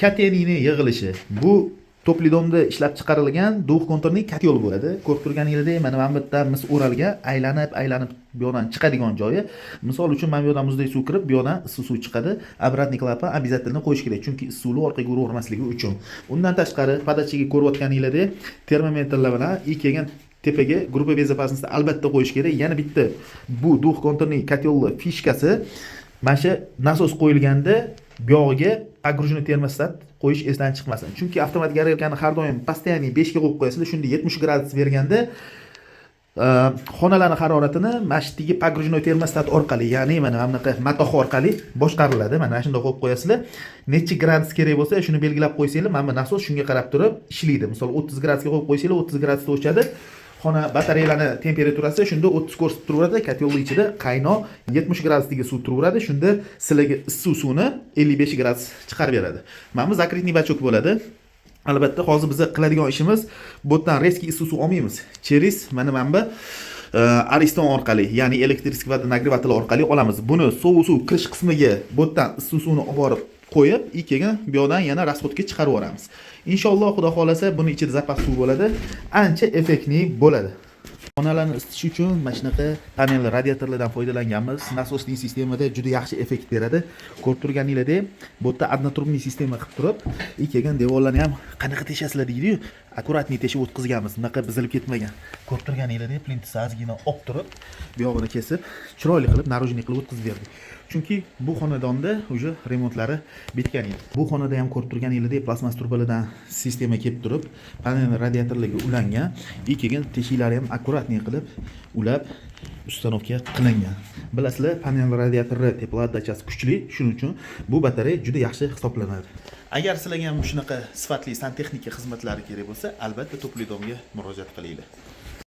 kateniyni yig'ilishi. Bu to'plidomda ishlab chiqarilgan duh konturning katyol bo'ladi. Ko'rib turganingizdek, mana bu yerda mis o'ralgan aylanib bu yoqdan chiqadigan joyi. Misol uchun mana bu yoqdan muzdek suv kirib, bu yoqdan issiq suv chiqadi. Обратный klapan обязательно qo'yish kerak, chunki issiq suvni orqaga uravermasligi uchun. Undan tashqari, podachiga ko'rayotganingizdek, termometrlar bilan kelgan tepaga gruppa безопасности albatta qo'yish kerak. Yana bitta bu duh konturning katyolli fishkasi mana shu nasos qo'yilganda bu yog'iga pogrуженный termostat qo'yish esdan chiqmasin. Chunki avtomatik garelkani har doim постоянно 5 ga qo'yib qo'yasizlar. Shunda 70 gradus berganda xonalarning haroratini mashtdagi pogруженный termostat orqali, ya'ni mana bunaqa matoh orqali boshqariladi. Mana shunday qo'yib qo'yasizlar. Necha gradus kerak bo'lsa, shuni belgilab qo'ysanglar, mana bu nasos shunga qarab turib ishlaydi. Misol 30 gradusga qo'yib qo'ysanglar, 30 gradusda o'chadi. Xona batareyalarni temperaturasi shunda 30 ko'rsatib turaveradi. Katyolning ichida qaynoq 70 gradusdagi suv turaveradi. Shunda sizlarga issiq suvni 55 gradus chiqarib beradi. Mana bu zakritniy bachok bo'ladi. Albatta, hozir biz qiladigan ishimiz bu yerdan резкий issiq suv olmaymiz. Через mana bu ariston orqali, ya'ni elektrический вода нагреватель orqali olamiz. Buni sovuq suv kirish qismiga bu yerdan issiq suvni olib borib qo'yib, keyin bu yoqdan yana расходga chiqarib yuboramiz. Inshaalloh, xudo xolasa, buni ichida zapas suv bo'ladi, ancha effektli bo'ladi. Xonalarni isitish uchun mana shunaqa panel radiatorlardan foydalanganmiz. Nasosning sistemada juda yaxshi effekt beradi. Ko'rib turganingizdek, bu yerda однотрубный sistema qilib turib, keyin devorlarni ham qanaqa teshasizlar deydi-yu, akkuratniy teshib o'tkazganmiz. Bunaqa bizilib ketmagan. Ko'rib turganingizdek, plintus ozgina olib turib, bu yog'ini kesib, chiroyli qilib narujniy qilib o'tkazib berdik. Chunki bu xonadonda уже remontlari bitgan edi. Bu xonada ham ko'rib turganingizdek, plasmas turbalardan sistema kelib turib, panel radiatorlarga ulangan, keyin teshiklari ham akkuratniy qilib ulab ustanovka qilingan. Bilasizlar, panel radiatori teplodachasi kuchli, shuning uchun bu batareya juda yaxshi hisoblanadi. Agar sizlarga ham shunaqa sifatli santexnika xizmatlari kerak bo'lsa, albatta To'plidomga murojaat qilinglar.